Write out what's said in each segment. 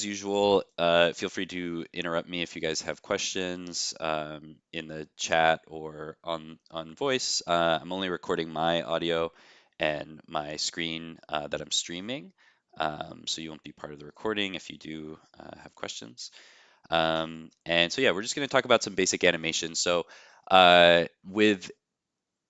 As usual, feel free to interrupt me if you guys have questions in the chat or on voice. I'm only recording my audio and my screen that I'm streaming, so you won't be part of the recording if you do have questions. And so yeah, we're just going to talk about some basic animation. So with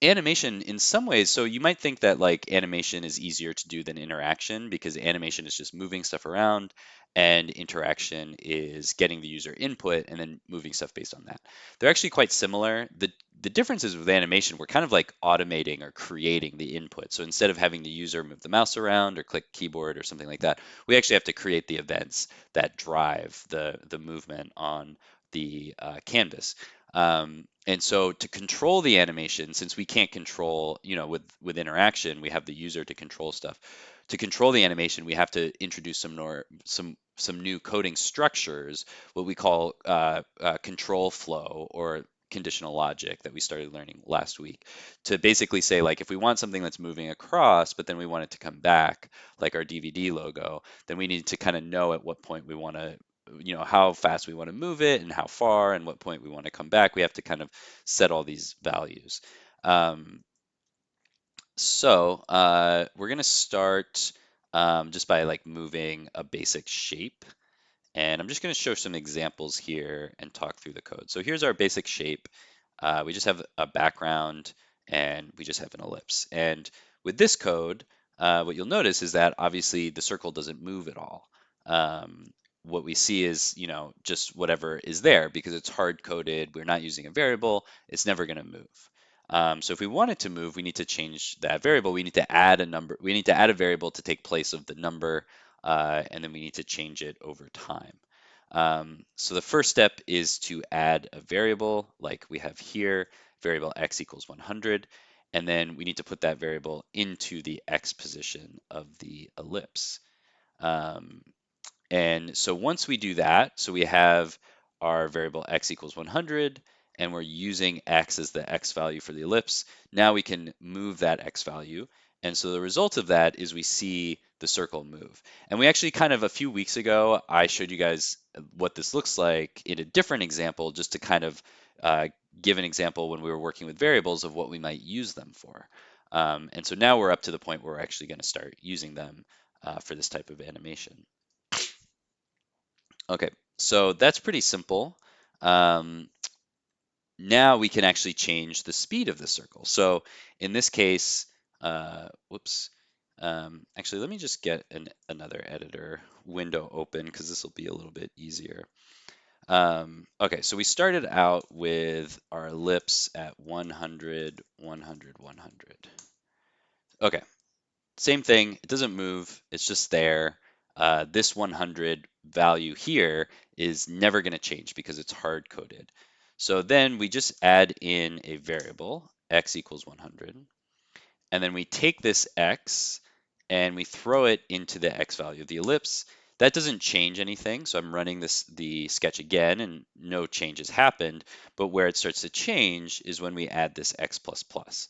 animation in some ways, so you might think that like animation is easier to do than interaction because animation is just moving stuff around and interaction is getting the user input and then moving stuff based on that. They're actually quite similar. The difference is with animation, we're kind of like automating or creating the input. So instead of having the user move the mouse around or click keyboard or something like that, we actually have to create the events that drive the movement on the canvas. And so to control the animation, since we can't control, with interaction, we have the user to control stuff. To control the animation, we have to introduce some new coding structures, what we call control flow or conditional logic that we started learning last week, to basically say like if we want something that's moving across, but then we want it to come back, like our DVD logo, then we need to kind of know at what point we want to how fast we want to move it and how far and what point we want to come back. We have to kind of set all these values. Um, so we're going to start just by like moving a basic shape. And I'm just going to show some examples here and talk through the code. So here's our basic shape. We just have a background and we just have an ellipse. And with this code, what you'll notice is that obviously the circle doesn't move at all. What we see is, just whatever is there because it's hard coded. We're not using a variable. It's never going to move. So if we want it to move, we need to change that variable. We need to add a number. We need to add a variable to take place of the number, and then we need to change it over time. So the first step is to add a variable like we have here, variable x equals 100, and then we need to put that variable into the x position of the ellipse. Um, and so once we do that, so we have our variable x equals 100, and we're using x as the x value for the ellipse. Now we can move that x value. And so the result of that is we see the circle move. And we actually kind of a few weeks ago, I showed you guys what this looks like in a different example, just to kind of uh, give an example when we were working with variables of what we might use them for. And so now we're up to the point where we're actually going to start using them for this type of animation. Okay, so that's pretty simple. Um, Now we can actually change the speed of the circle. So in this case, whoops, actually, let me just get another editor window open because this will be a little bit easier. Okay, so we started out with our ellipse at 100, 100, 100. Okay, same thing, it doesn't move, it's just there. This 100 value here is never going to change because it's hard coded. So then we just add in a variable, x equals 100, and then we take this x and we throw it into the x value of the ellipse. That doesn't change anything, so I'm running the sketch again and no changes happened, but where it starts to change is when we add this x plus plus.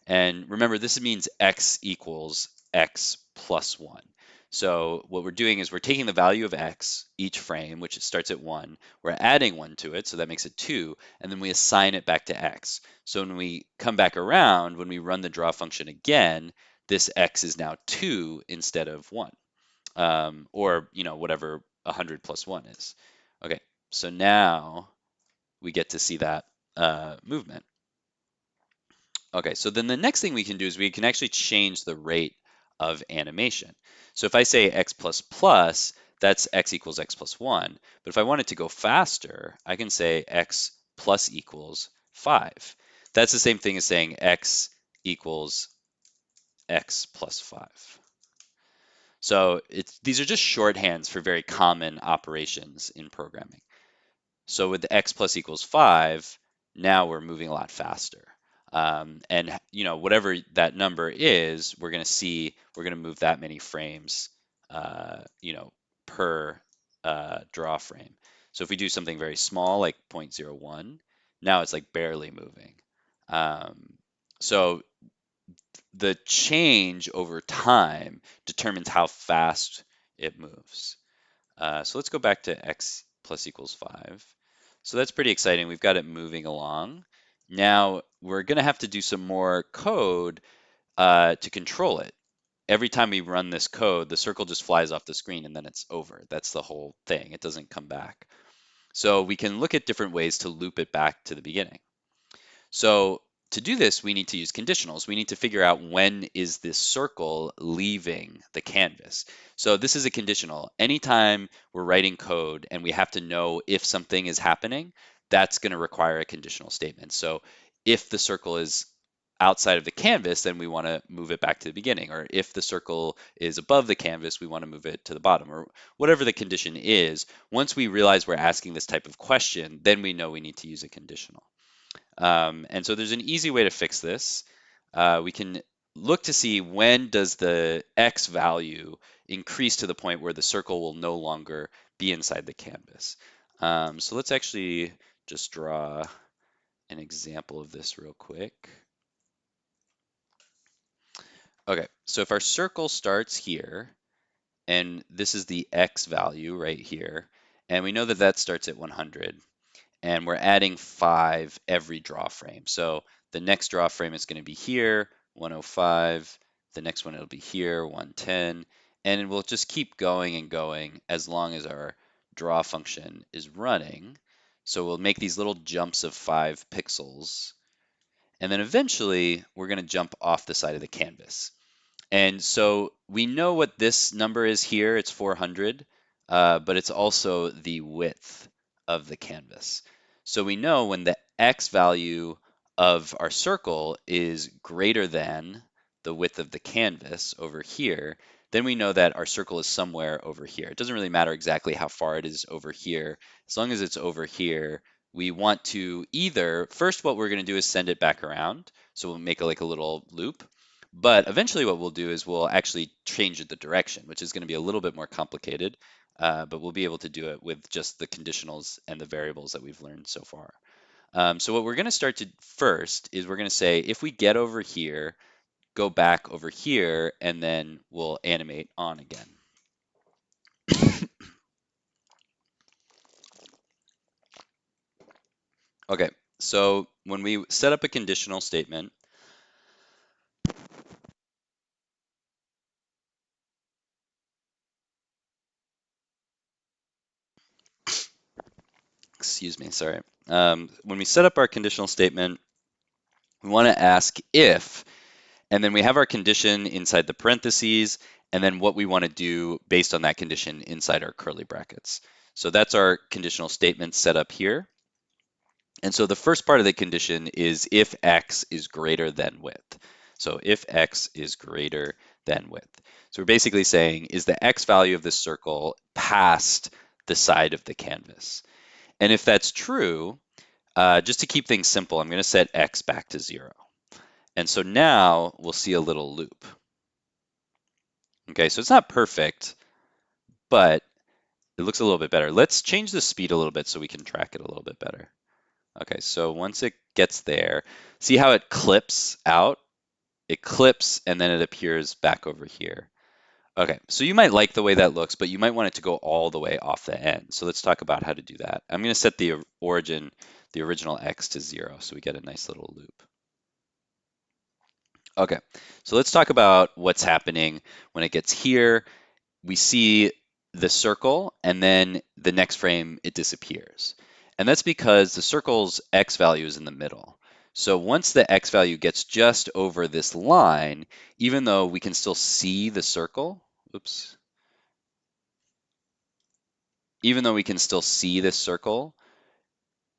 And remember, this means x equals x plus 1. So what we're doing is we're taking the value of x each frame, which starts at 1, we're adding 1 to it, so that makes it 2, and then we assign it back to x. So when we come back around, when we run the draw function again, this x is now 2 instead of 1, or whatever 100 plus 1 is. Okay, so now we get to see that movement. Okay, so then the next thing we can do is we can actually change the rate of animation. So if I say x plus plus, that's x equals x plus 1. But if I want it to go faster, I can say x plus equals 5. That's the same thing as saying x equals x plus 5. So these are just shorthands for very common operations in programming. So with x plus equals 5, now we're moving a lot faster. And whatever that number is, we're going to move that many frames, per draw frame. So if we do something very small like 0.01, now it's like barely moving. So the change over time determines how fast it moves. So let's go back to x plus equals 5. So that's pretty exciting. We've got it moving along. Now we're going to have to do some more code to control it. Every time we run this code, the circle just flies off the screen and then it's over. That's the whole thing. It doesn't come back. So we can look at different ways to loop it back to the beginning. So to do this, we need to use conditionals. We need to figure out when is this circle leaving the canvas. So this is a conditional. Anytime we're writing code and we have to know if something is happening, that's going to require a conditional statement. So if the circle is outside of the canvas, then we want to move it back to the beginning. Or if the circle is above the canvas, we want to move it to the bottom, or whatever the condition is. Once we realize we're asking this type of question, then we know we need to use a conditional. And so there's an easy way to fix this. We can look to see when does the x value increase to the point where the circle will no longer be inside the canvas. So let's actually just draw an example of this real quick. Okay, so if our circle starts here, and this is the x value right here, and we know that that starts at 100, and we're adding 5 every draw frame. So the next draw frame is going to be here, 105. The next one it'll be here, 110. And we'll just keep going and going as long as our draw function is running. So we'll make these little jumps of 5 pixels. And then eventually we're going to jump off the side of the canvas. And so we know what this number is here. It's 400, but it's also the width of the canvas. So we know when the x value of our circle is greater than the width of the canvas over here, then we know that our circle is somewhere over here. It doesn't really matter exactly how far it is over here. As long as it's over here, we want to either, first what we're going to do is send it back around. So we'll make like a little loop. But eventually what we'll do is we'll actually change the direction, which is going to be a little bit more complicated, but we'll be able to do it with just the conditionals and the variables that we've learned so far. So what we're going to start to first is we're going to say, if we get over here, go back over here, and then we'll animate on again. Okay, so when we set up a conditional statement, excuse me, sorry. When we set up our conditional statement, we want to ask if, and then we have our condition inside the parentheses, and then what we want to do based on that condition inside our curly brackets. So that's our conditional statement set up here. And so the first part of the condition is if x is greater than width. So if x is greater than width. So we're basically saying, is the x value of this circle past the side of the canvas? And if that's true, just to keep things simple, I'm going to set x back to 0. And so now we'll see a little loop. Okay, so it's not perfect, but it looks a little bit better. Let's change the speed a little bit so we can track it a little bit better. Okay, so once it gets there, see how it clips out? It clips and then it appears back over here. Okay, so you might like the way that looks, but you might want it to go all the way off the end. So let's talk about how to do that. I'm going to set the origin, the original x to 0, so we get a nice little loop. Okay, so let's talk about what's happening when it gets here. We see the circle, and then the next frame, it disappears. And that's because the circle's x value is in the middle. So once the x value gets just over this line, even though we can still see the circle, oops, even though we can still see this circle,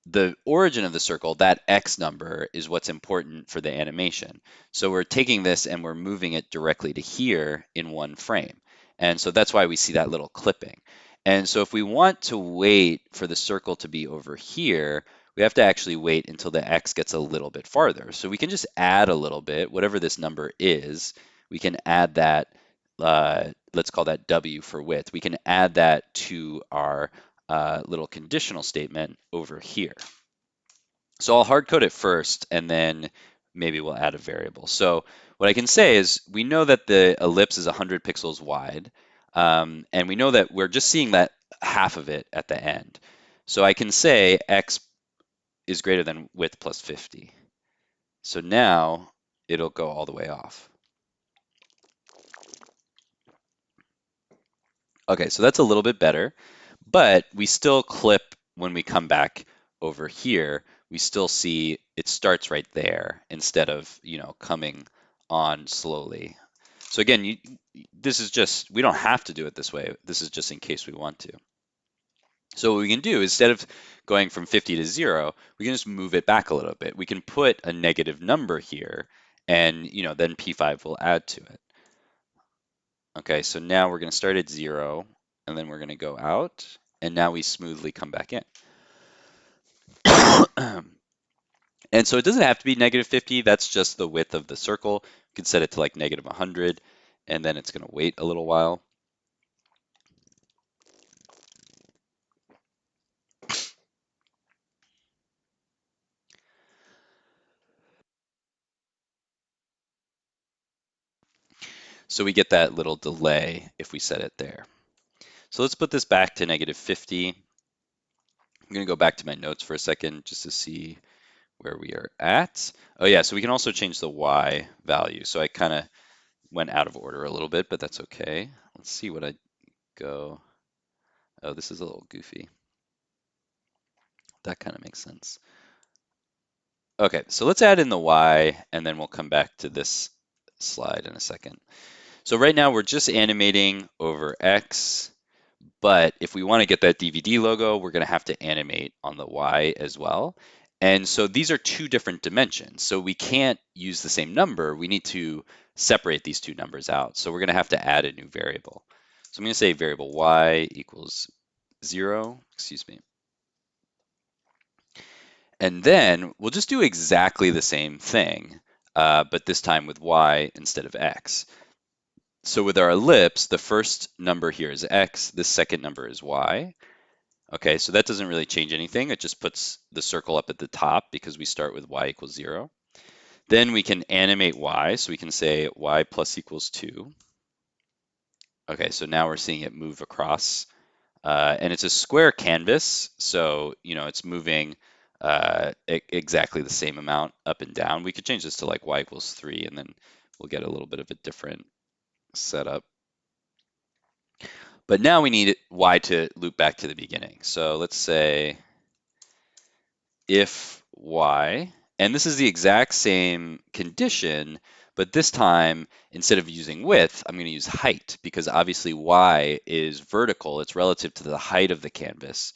the origin of the circle, that x number, is what's important for the animation. So we're taking this and we're moving it directly to here in one frame. And so that's why we see that little clipping. And so if we want to wait for the circle to be over here, we have to actually wait until the x gets a little bit farther. So we can just add a little bit, whatever this number is, we can add that, let's call that w for width. We can add that to our little conditional statement over here. So I'll hard code it first, and then maybe we'll add a variable. So what I can say is we know that the ellipse is 100 pixels wide, and we know that we're just seeing that half of it at the end. So I can say x is greater than width plus 50. So now it'll go all the way off. Okay, so that's a little bit better, but we still clip when we come back over here, we still see it starts right there instead of, coming on slowly. So again, this is just, we don't have to do it this way. This is just in case we want to. So what we can do, instead of going from 50 to 0, we can just move it back a little bit. We can put a negative number here, and then P5 will add to it. Okay, so now we're going to start at 0, and then we're going to go out, and now we smoothly come back in. And so it doesn't have to be negative 50, that's just the width of the circle. You can set it to like negative 100, and then it's going to wait a little while. So we get that little delay if we set it there. So let's put this back to negative 50. I'm going to go back to my notes for a second just to see where we are at. Oh yeah, so we can also change the y value. So I kind of went out of order a little bit, but that's okay. Let's see what I go. Oh, this is a little goofy. That kind of makes sense. Okay, so let's add in the y, and then we'll come back to this slide in a second. So right now we're just animating over x, but if we want to get that DVD logo, we're going to have to animate on the y as well. And so these are two different dimensions. So we can't use the same number. We need to separate these two numbers out. So we're going to have to add a new variable. So I'm going to say variable y equals 0, excuse me. And then we'll just do exactly the same thing, but this time with y instead of x. So with our ellipse, the first number here is x, the second number is y. Okay, so that doesn't really change anything. It just puts the circle up at the top because we start with y equals 0. Then we can animate y, so we can say y plus equals 2. Okay, so now we're seeing it move across. And it's a square canvas, so it's moving exactly the same amount up and down. We could change this to like y equals 3, and then we'll get a little bit of a different setup. But now we need y to loop back to the beginning. So let's say if y, and this is the exact same condition, but this time, instead of using width, I'm going to use height, because obviously y is vertical. It's relative to the height of the canvas,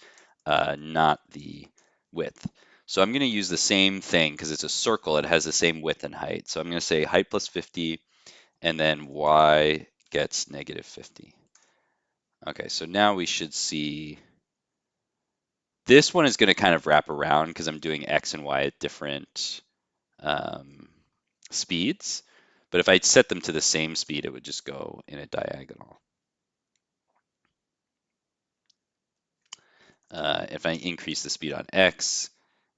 not the width. So I'm going to use the same thing because it's a circle. It has the same width and height. So I'm going to say height plus 50, and then y gets negative 50. Okay, so now we should see this one is going to kind of wrap around because I'm doing x and y at different speeds. But if I set them to the same speed, it would just go in a diagonal. If I increase the speed on x,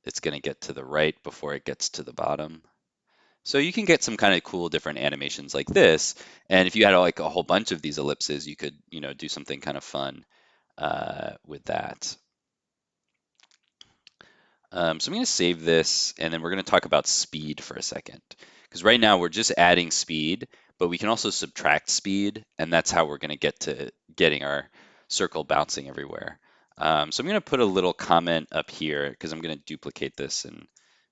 it's going to get to the right before it gets to the bottom. So you can get some kind of cool different animations like this. And if you had like a whole bunch of these ellipses, you could do something kind of fun with that. So I'm going to save this, and then we're going to talk about speed for a second. Because right now we're just adding speed, but we can also subtract speed, and that's how we're going to get to getting our circle bouncing everywhere. So I'm going to put a little comment up here because I'm going to duplicate this and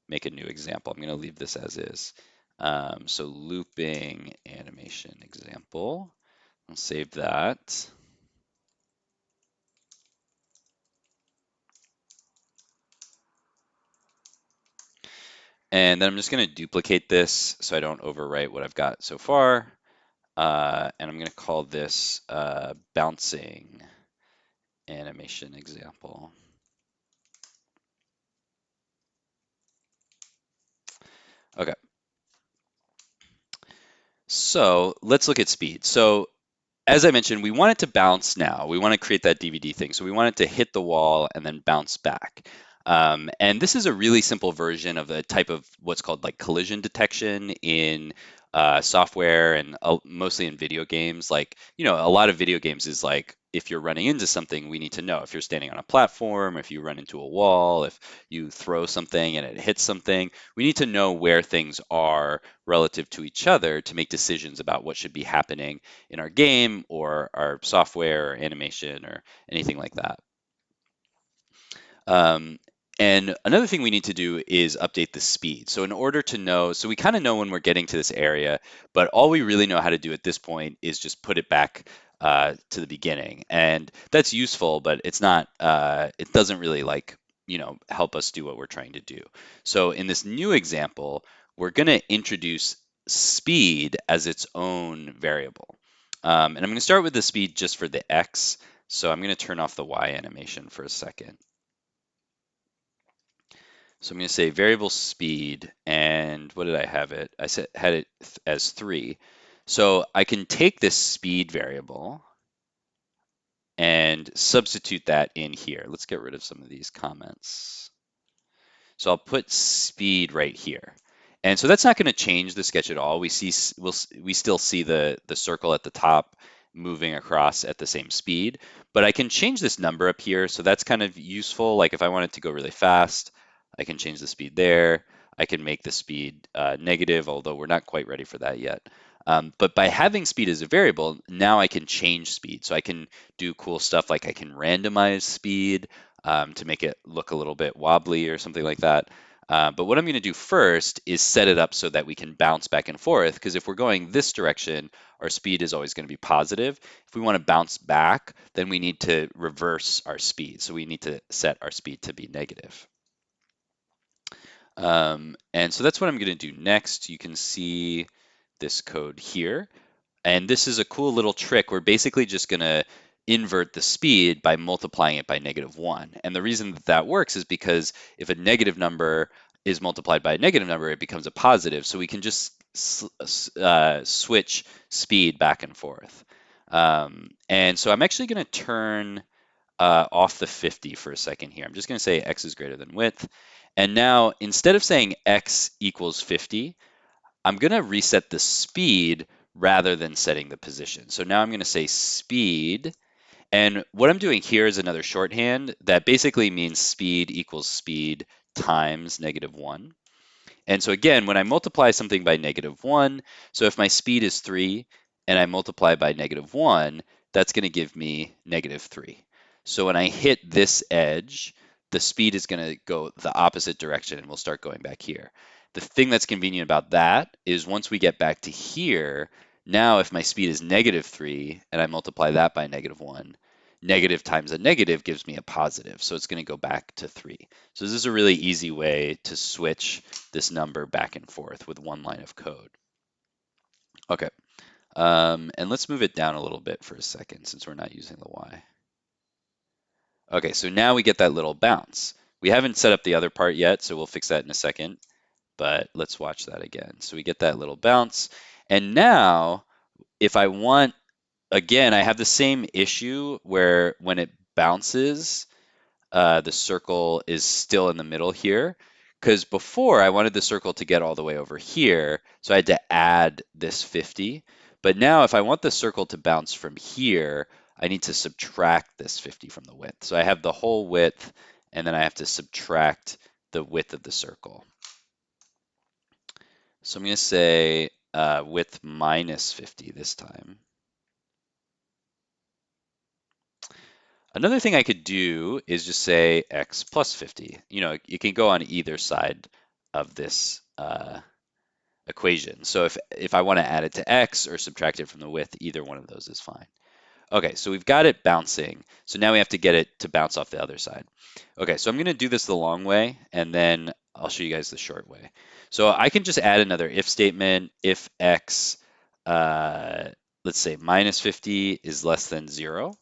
make a new example. I'm going to leave this as is. So looping animation example. I'll save that. And then I'm just going to duplicate this so I don't overwrite what I've got so far. And I'm going to call this bouncing animation example. Okay. So let's look at speed. So as I mentioned, we want it to bounce now. We want to create that DVD thing. So we want it to hit the wall and then bounce back. And this is a really simple version of a type of what's called like collision detection in software and mostly in video games. Like, a lot of video games is like if you're running into something, we need to know if you're standing on a platform, if you run into a wall, if you throw something and it hits something, we need to know where things are relative to each other to make decisions about what should be happening in our game or our software or animation or anything like that. Um, and another thing we need to do is update the speed. So in order to know, so we kind of know when we're getting to this area, but all we really know how to do at this point is just put it back to the beginning. And that's useful, but it's not, it doesn't really like, help us do what we're trying to do. So in this new example, we're going to introduce speed as its own variable. And I'm going to start with the speed just for the X. So I'm going to turn off the Y animation for a second. So I'm going to say variable speed, and what did I have it? Had it as 3. So I can take this speed variable and substitute that in here. Let's get rid of some of these comments. So I'll put speed right here. And so that's not going to change the sketch at all. We still see the circle at the top moving across at the same speed, but I can change this number up here. So that's kind of useful. Like if I want it to go really fast, I can change the speed there. I can make the speed negative, although we're not quite ready for that yet. But by having speed as a variable, now I can change speed. So I can do cool stuff like I can randomize speed to make it look a little bit wobbly or something like that. But what I'm going to do first is set it up so that we can bounce back and forth, because if we're going this direction, our speed is always going to be positive. If we want to bounce back, then we need to reverse our speed. So we need to set our speed to be negative. And so that's what I'm going to do next. You can see this code here. And this is a cool little trick. We're basically just going to invert the speed by multiplying it by -1. And the reason that that works is because if a negative number is multiplied by a negative number, it becomes a positive. So we can just switch speed back and forth. And so I'm actually going to turn off the 50 for a second here. I'm just going to say x is greater than width. And now instead of saying x equals 50, I'm going to reset the speed rather than setting the position. So now I'm going to say speed. And what I'm doing here is another shorthand that basically means speed equals speed times -1. And so again, when I multiply something by -1, so if my speed is 3 and I multiply by -1, that's going to give me -3. So when I hit this edge, the speed is going to go the opposite direction and we'll start going back here. The thing that's convenient about that is once we get back to here, now if my speed is -3 and I multiply that by -1, negative times a negative gives me a positive. So it's going to go back to 3. So this is a really easy way to switch this number back and forth with one line of code. Okay, and let's move it down a little bit for a second since we're not using the Y. Okay, so now we get that little bounce. We haven't set up the other part yet, so we'll fix that in a second, but let's watch that again. So we get that little bounce, and now if I want, again, I have the same issue where when it bounces, the circle is still in the middle here, because before I wanted the circle to get all the way over here, so I had to add this 50. But now if I want the circle to bounce from here, I need to subtract this 50 from the width. So I have the whole width, and then I have to subtract the width of the circle. So I'm going to say width minus 50 this time. Another thing I could do is just say x plus 50. You can go on either side of this equation. So if I want to add it to x or subtract it from the width, either one of those is fine. Okay, so we've got it bouncing. So now we have to get it to bounce off the other side. Okay, so I'm going to do this the long way, and then I'll show you guys the short way. So I can just add another if statement. If x, let's say minus 50 is less than 0.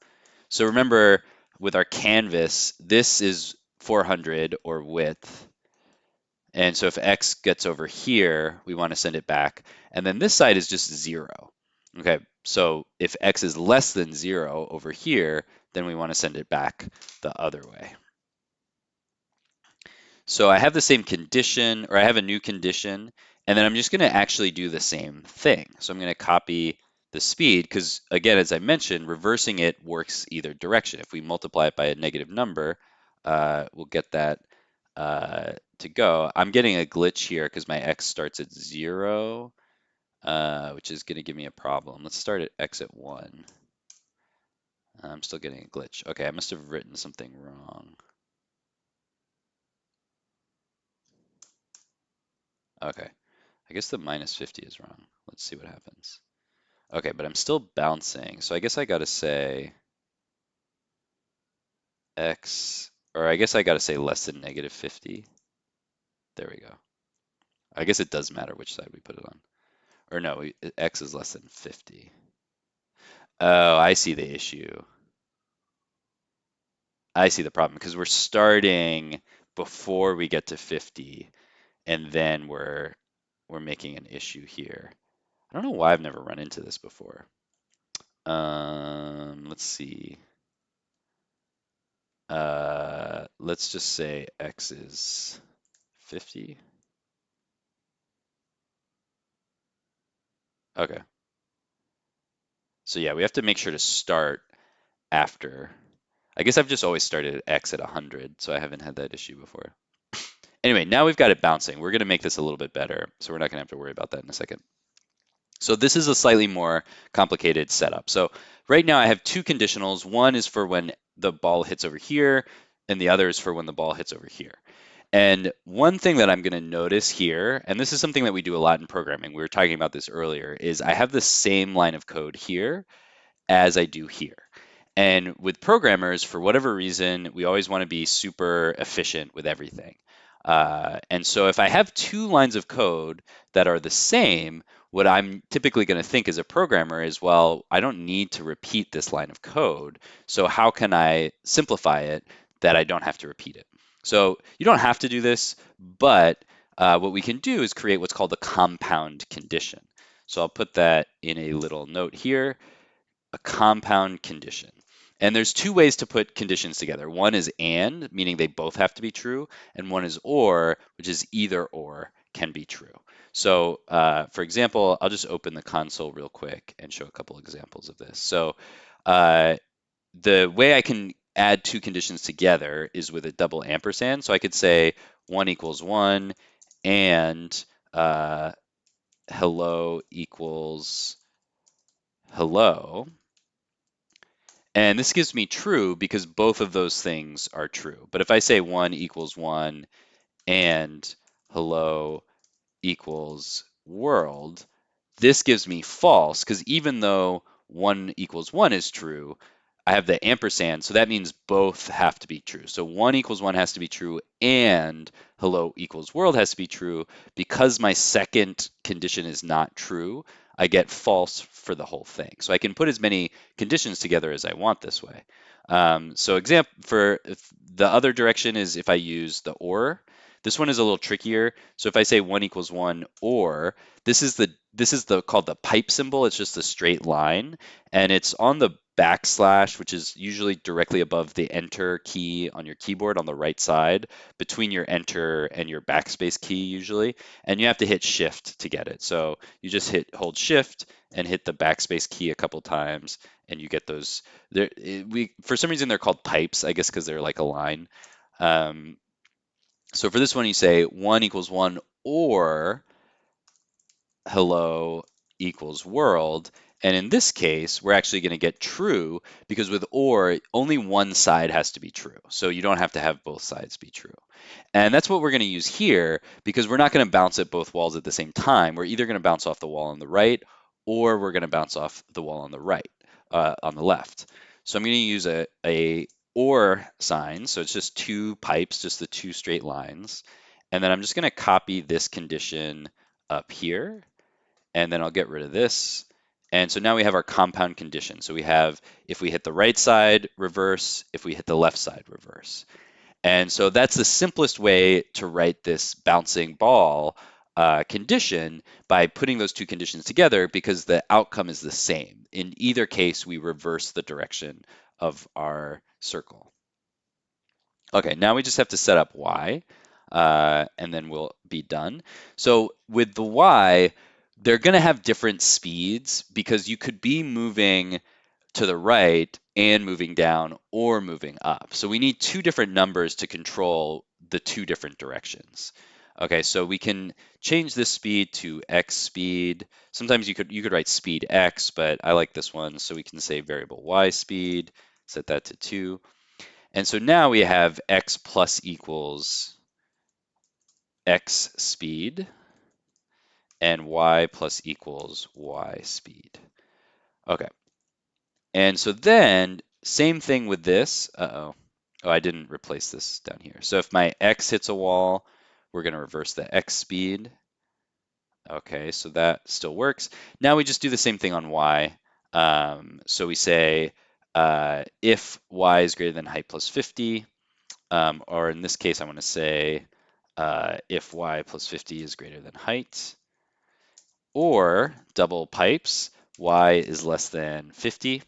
So remember, with our canvas, this is 400 or width. And so if x gets over here, we want to send it back. And then this side is just 0. Okay, so if x is less than 0 over here, then we want to send it back the other way. So I have the same condition, or I have a new condition, and then I'm just going to actually do the same thing. So I'm going to copy the speed, because again, as I mentioned, reversing it works either direction. If we multiply it by a negative number, we'll get that to go. I'm getting a glitch here because my x starts at 0, which is going to give me a problem. Let's start at x at 1. I'm still getting a glitch. Okay, I must have written something wrong. Okay, I guess the minus 50 is wrong. Let's see what happens. Okay, but I'm still bouncing, so I guess I gotta say x, or I guess I gotta say less than negative 50. There we go. I guess it does matter which side we put it on. Or no, x is less than 50. Oh, I see the issue. I see the problem because we're starting before we get to 50, and then we're making an issue here. I don't know why I've never run into this before. Let's see. Let's just say x is 50. Okay. So yeah, we have to make sure to start after. I guess I've just always started at x at 100, so I haven't had that issue before. Anyway, now we've got it bouncing. We're going to make this a little bit better, so we're not going to have to worry about that in a second. So this is a slightly more complicated setup. So right now I have two conditionals. One is for when the ball hits over here, and the other is for when the ball hits over here. And one thing that I'm going to notice here, and this is something that we do a lot in programming, we were talking about this earlier, is I have the same line of code here as I do here. And with programmers, for whatever reason, we always want to be super efficient with everything. And so if I have two lines of code that are the same, what I'm typically going to think as a programmer is, well, I don't need to repeat this line of code. So how can I simplify it that I don't have to repeat it? So you don't have to do this, but what we can do is create what's called a compound condition. So I'll put that in a little note here, a compound condition. And there's two ways to put conditions together. One is and, meaning they both have to be true, and one is or, which is either or can be true. So for example, I'll just open the console real quick and show a couple examples of this. So uh, the way I can add two conditions together is with a double ampersand. So I could say 1 equals 1 and hello equals hello. And this gives me true because both of those things are true. But if I say 1 equals 1 and hello equals world, this gives me false because even though 1 equals 1 is true, I have the ampersand, so that means both have to be true. So 1 equals 1 has to be true and hello equals world has to be true. Because my second condition is not true, I get false for the whole thing. So I can put as many conditions together as I want this way. So example for the other direction is if I use the or. This one is a little trickier. So if I say 1 equals 1 or, this is the called the pipe symbol. It's just a straight line, and it's on the backslash, which is usually directly above the enter key on your keyboard on the right side, between your enter and your backspace key usually, and you have to hit shift to get it. So you just hold shift and hit the backspace key a couple times, and you get those. For some reason they're called pipes, I guess because they're like a line. Um, so for this one, you say 1 equals 1 or hello equals world. And in this case, we're actually going to get true because with or, only one side has to be true. So you don't have to have both sides be true. And that's what we're going to use here because we're not going to bounce at both walls at the same time. We're either going to bounce off the wall on the right or we're going to bounce off the wall on the right, on the left. So I'm going to use a or sign. So it's just two pipes, just the two straight lines. And then I'm just going to copy this condition up here, and then I'll get rid of this. And so now we have our compound condition. So we have, if we hit the right side, reverse, if we hit the left side, reverse. And so that's the simplest way to write this bouncing ball condition, by putting those two conditions together, because the outcome is the same. In either case, we reverse the direction of our circle. Okay, now we just have to set up y, and then we'll be done. So with the y, they're going to have different speeds because you could be moving to the right and moving down or moving up. So we need two different numbers to control the two different directions. Okay, so we can change this speed to x speed. Sometimes you could write speed x, but I like this one, so we can say variable y speed, set that to 2. And so now we have x plus equals x speed and y plus equals y speed. Okay, and so then same thing with this. Uh-oh. Oh, I didn't replace this down here. So if my x hits a wall, we're going to reverse the x speed. Okay, so that still works. Now we just do the same thing on y. So we say if y is greater than height plus 50, or in this case, I want to say if y plus 50 is greater than height, or double pipes, y is less than 50.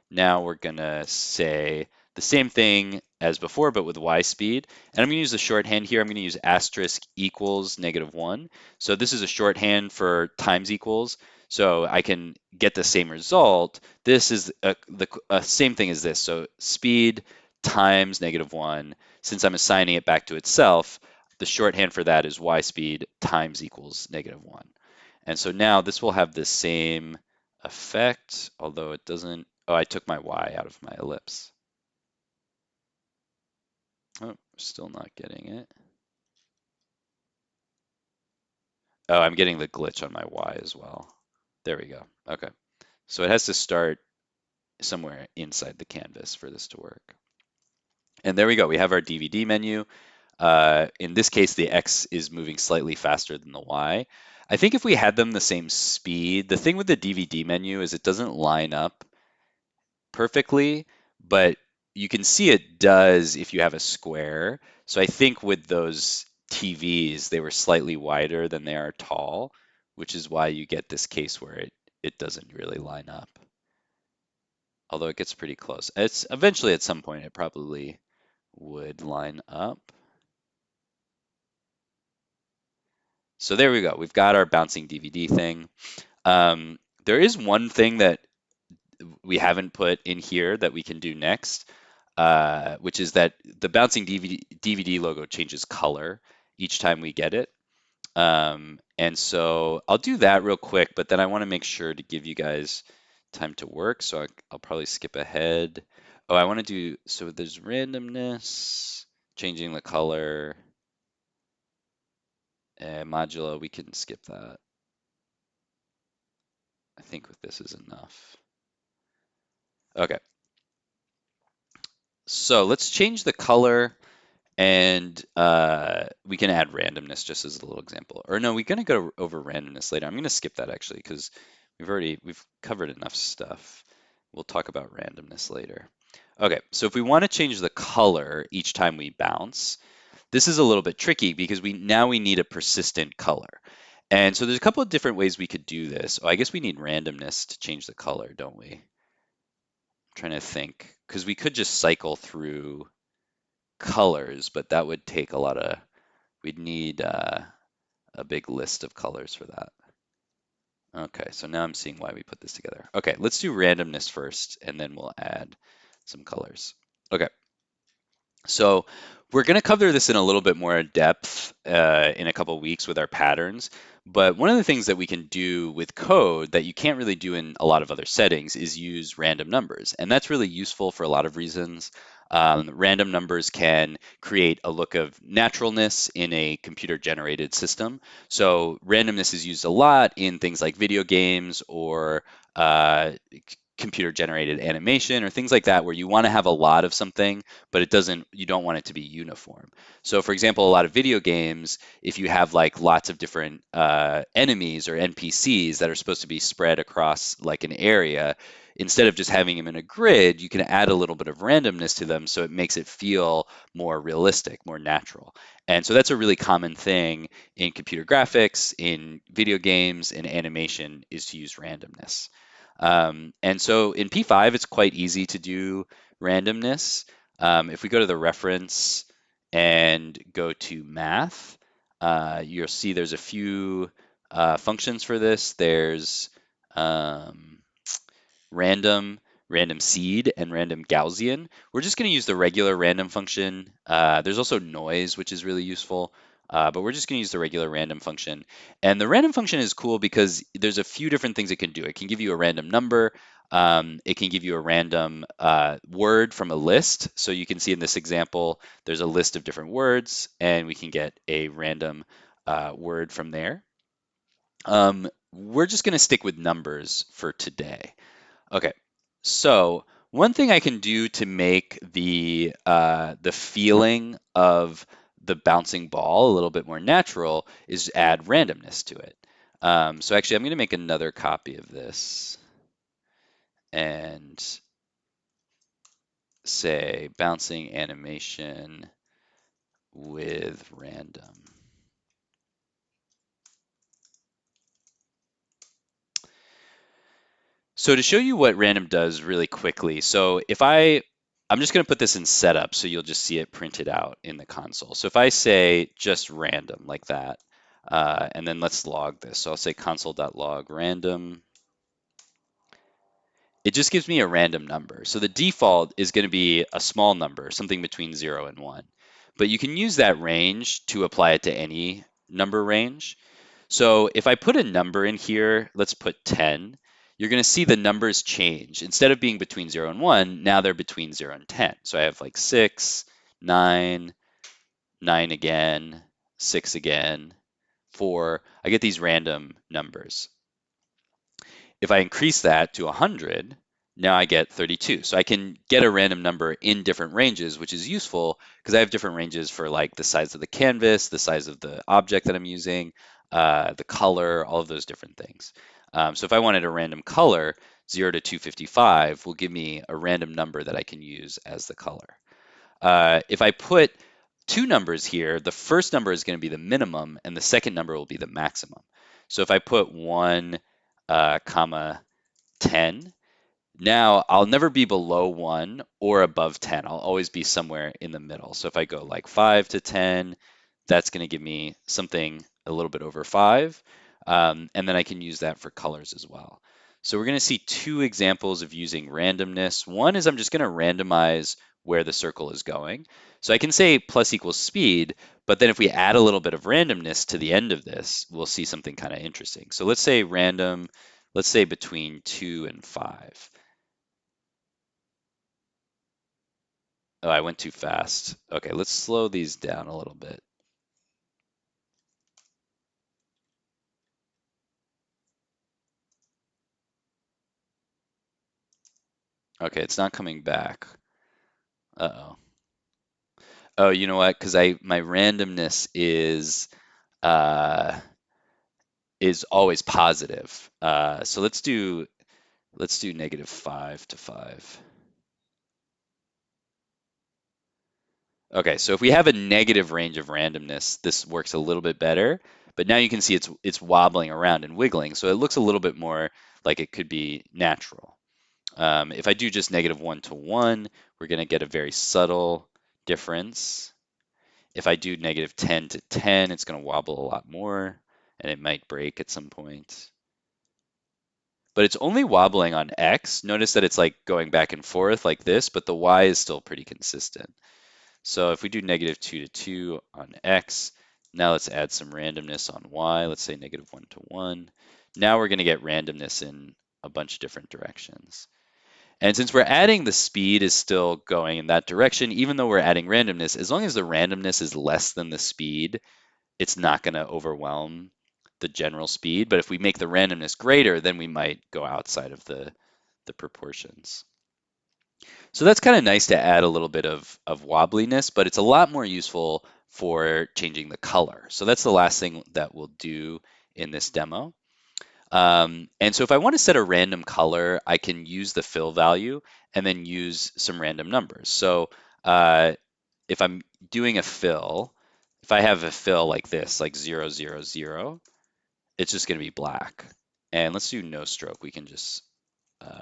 Now we're gonna say the same thing as before, but with y speed. And I'm gonna use the shorthand here. I'm gonna use asterisk equals -1. So this is a shorthand for times equals. So I can get the same result. This is the same thing as this. So speed times -1. Since I'm assigning it back to itself, the shorthand for that is y speed times equals -1. And so now this will have the same effect, although it doesn't. Oh, I took my y out of my ellipse. Oh, still not getting it. Oh, I'm getting the glitch on my y as well. There we go. Okay. So it has to start somewhere inside the canvas for this to work. And there we go. We have our DVD menu. In this case, the X is moving slightly faster than the Y. I think if we had them the same speed, the thing with the DVD menu is it doesn't line up perfectly, but you can see it does if you have a square. So I think with those TVs, they were slightly wider than they are tall, which is why you get this case where it doesn't really line up. Although it gets pretty close. It's eventually at some point it probably would line up. So there we go. We've got our bouncing DVD thing. There is one thing that we haven't put in here that we can do next, which is that the bouncing DVD logo changes color each time we get it. And so I'll do that real quick, but then I want to make sure to give you guys time to work. So I'll probably skip ahead. Oh, I want to do, so there's randomness, changing the color, modulo, we can skip that. I think with this is enough. Okay, so let's change the color. And we can add randomness just as a little example. Or no, we're going to go over randomness later. I'm going to skip that actually because we've covered enough stuff. We'll talk about randomness later. Okay, so if we want to change the color each time we bounce, this is a little bit tricky because we need a persistent color. And so there's a couple of different ways we could do this. Oh, I guess we need randomness to change the color, don't we? I'm trying to think because we could just cycle through colors, but that would take we'd need a big list of colors for that. Okay, so now I'm seeing why we put this together. Okay, let's do randomness first, and then we'll add some colors. Okay, so we're going to cover this in a little bit more depth in a couple of weeks with our patterns. But one of the things that we can do with code that you can't really do in a lot of other settings is use random numbers. And that's really useful for a lot of reasons. Random numbers can create a look of naturalness in a computer-generated system. So randomness is used a lot in things like video games or computer-generated animation or things like that, where you want to have a lot of something, but you don't want it to be uniform. So for example, a lot of video games, if you have like lots of different enemies or NPCs that are supposed to be spread across like an area, instead of just having them in a grid, you can add a little bit of randomness to them so it makes it feel more realistic, more natural. And so that's a really common thing in computer graphics, in video games, in animation, is to use randomness. And so in P5, it's quite easy to do randomness. If we go to the reference and go to math, you'll see there's a few functions for this. There's um, random, random seed, and random Gaussian. We're just going to use the regular random function. There's also noise, which is really useful, but we're just going to use the regular random function. And the random function is cool because there's a few different things it can do. It can give you a random number. It can give you a random word from a list. So you can see in this example, there's a list of different words, and we can get a random word from there. We're just going to stick with numbers for today. Okay, so one thing I can do to make the feeling of the bouncing ball a little bit more natural is add randomness to it. So actually, I'm going to make another copy of this and say bouncing animation with random. So to show you what random does really quickly, so I'm just going to put this in setup so you'll just see it printed out in the console. So if I say just random like that, and then let's log this. So I'll say console.log random. It just gives me a random number. So the default is going to be a small number, something between 0 and 1. But you can use that range to apply it to any number range. So if I put a number in here, let's put 10, you're going to see the numbers change. Instead of being between 0 and 1, now they're between 0 and 10. So I have like 6, 9, 9 again, 6 again, 4. I get these random numbers. If I increase that to 100, now I get 32. So I can get a random number in different ranges, which is useful because I have different ranges for like the size of the canvas, the size of the object that I'm using, the color, all of those different things. So if I wanted a random color, 0 to 255 will give me a random number that I can use as the color. If I put two numbers here, the first number is going to be the minimum and the second number will be the maximum. So if I put 1, comma 10, now I'll never be below 1 or above 10. I'll always be somewhere in the middle. So if I go like 5 to 10, that's going to give me something a little bit over 5. And then I can use that for colors as well. So we're going to see two examples of using randomness. One is I'm just going to randomize where the circle is going. So I can say plus equals speed, but then if we add a little bit of randomness to the end of this, we'll see something kind of interesting. So let's say random, let's say between 2 and 5. Oh, I went too fast. Okay, let's slow these down a little bit. Okay, it's not coming back. Uh-oh. Oh, you know what? Because my randomness uh is always positive. So let's do -5 to 5. Okay, so if we have a negative range of randomness, this works a little bit better. But now you can see it's wobbling around and wiggling, so it looks a little bit more like it could be natural. If I do just -1 to 1, we're going to get a very subtle difference. If I do -10 to 10, it's going to wobble a lot more, and it might break at some point. But it's only wobbling on X. Notice that it's like going back and forth like this, but the Y is still pretty consistent. So if we do -2 to 2 on X, now let's add some randomness on Y. Let's say -1 to 1. Now we're going to get randomness in a bunch of different directions. And since we're adding the speed is still going in that direction, even though we're adding randomness, as long as the randomness is less than the speed, it's not going to overwhelm the general speed. But if we make the randomness greater, then we might go outside of the proportions. So that's kind of nice to add a little bit of wobbliness, but it's a lot more useful for changing the color. So that's the last thing that we'll do in this demo. And so if I want to set a random color, I can use the fill value and then use some random numbers. So if I'm doing a fill, if I have a fill like this, like 0, 0, 0, it's just going to be black. And let's do no stroke. We can just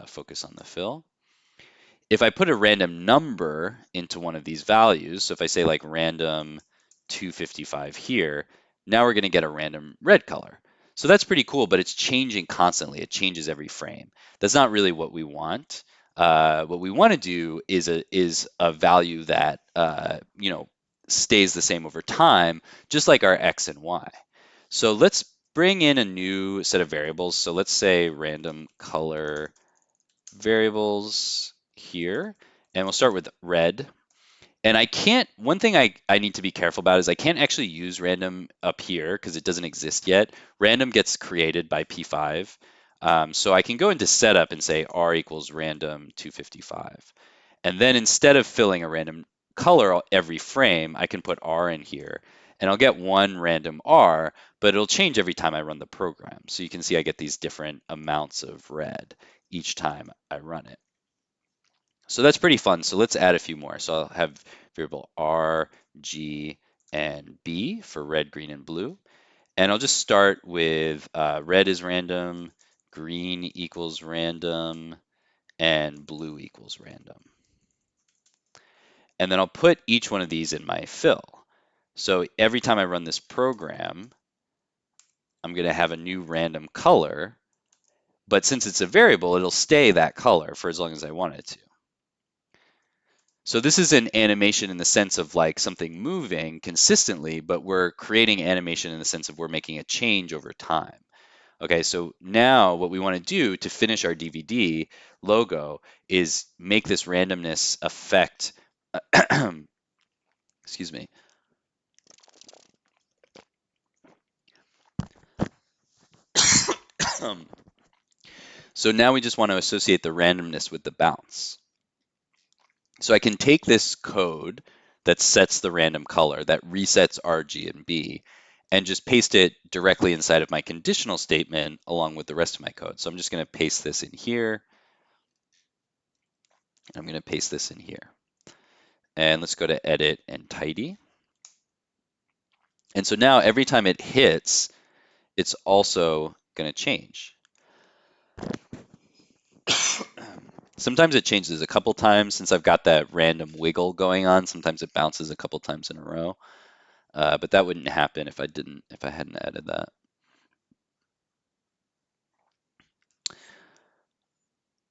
focus on the fill. If I put a random number into one of these values, so if I say like random 255 here, now we're going to get a random red color. So that's pretty cool, but it's changing constantly. It changes every frame. That's not really what we want. What we want to do is a value that stays the same over time, just like our x and y. So let's bring in a new set of variables. So let's say random color variables here, and we'll start with red. And I can't, one thing I need to be careful about is I can't actually use random up here because it doesn't exist yet. Random gets created by P5. So I can go into setup and say R equals random 255. And then instead of filling a random color every frame, I can put R in here and I'll get one random R, but it'll change every time I run the program. So you can see I get these different amounts of red each time I run it. So that's pretty fun. So let's add a few more. So I'll have variable R, G, and B for red, green, and blue. And I'll just start with red is random, green equals random, and blue equals random. And then I'll put each one of these in my fill. So every time I run this program, I'm going to have a new random color. But since it's a variable, it'll stay that color for as long as I want it to. So this is an animation in the sense of like something moving consistently, but we're creating animation in the sense of we're making a change over time. Okay, so now what we want to do to finish our DVD logo is make this randomness effect, excuse me. So now we just want to associate the randomness with the bounce. So I can take this code that sets the random color, that resets R, G, and B, and just paste it directly inside of my conditional statement along with the rest of my code. So I'm just going to paste this in here. I'm going to paste this in here. And let's go to edit and tidy. And so now every time it hits, it's also going to change. Sometimes it changes a couple times since I've got that random wiggle going on. Sometimes it bounces a couple times in a row. But that wouldn't happen if I hadn't added that.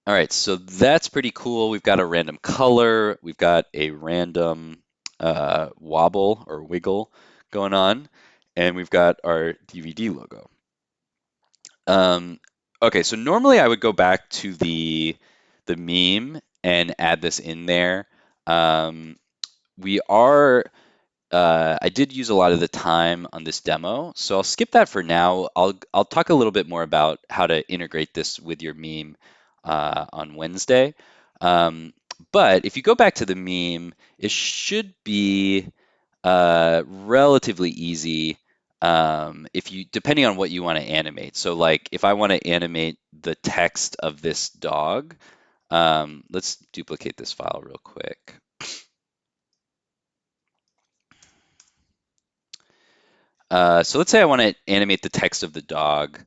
All right, so that's pretty cool. We've got a random color, we've got a random wobble or wiggle going on, and we've got our DVD logo. Okay, so normally I would go back to the meme and add this in there. We are I did use a lot of the time on this demo, so I'll skip that for now. I'll talk a little bit more about how to integrate this with your meme on Wednesday. Um, but if you go back to the meme, it should be relatively easy if you depending on what you want to animate. So like if I want to animate the text of this dog, let's duplicate this file real quick. So let's say I want to animate the text of the dog,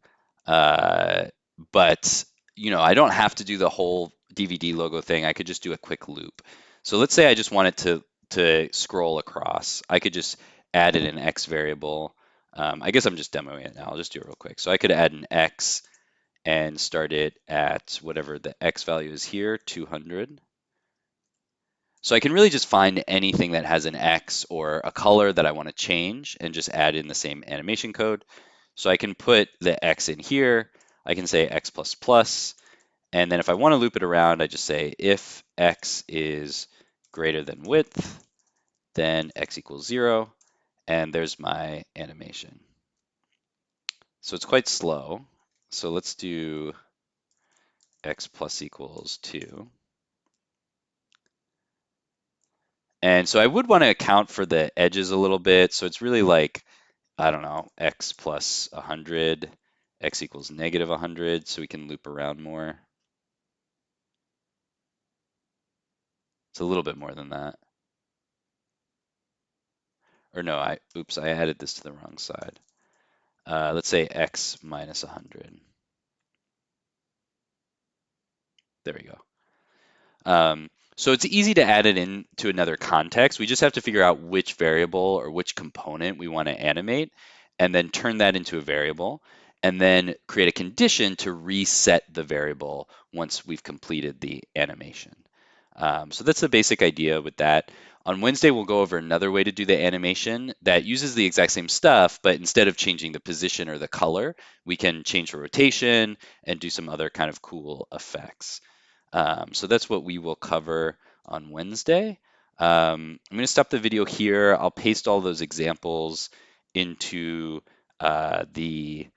uh, but I don't have to do the whole DVD logo thing. I could just do a quick loop. So let's say I just want it to scroll across. I could just add in an X variable. I guess I'm just demoing it now. I'll just do it real quick. So I could add an X and start it at whatever the X value is here, 200. So I can really just find anything that has an X or a color that I want to change and just add in the same animation code. So I can put the X in here. I can say X++. And then if I want to loop it around, I just say if X is greater than width, then X equals 0. And there's my animation. So it's quite slow. So let's do X plus equals 2. And so I would want to account for the edges a little bit. So it's really like, I don't know, X plus 100, X equals negative 100, so we can loop around more. It's a little bit more than that. Or no, oops, I added this to the wrong side. Let's say X minus 100. There we go. So it's easy to add it into another context. We just have to figure out which variable or which component we want to animate and then turn that into a variable. and then create a condition to reset the variable once we've completed the animation. So that's the basic idea with that. On Wednesday, we'll go over another way to do the animation that uses the exact same stuff, but instead of changing the position or the color, we can change the rotation and do some other kind of cool effects. So that's what we will cover on Wednesday. I'm going to stop the video here. I'll paste all those examples into the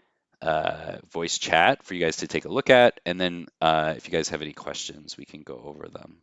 voice chat for you guys to take a look at. And then if you guys have any questions, we can go over them.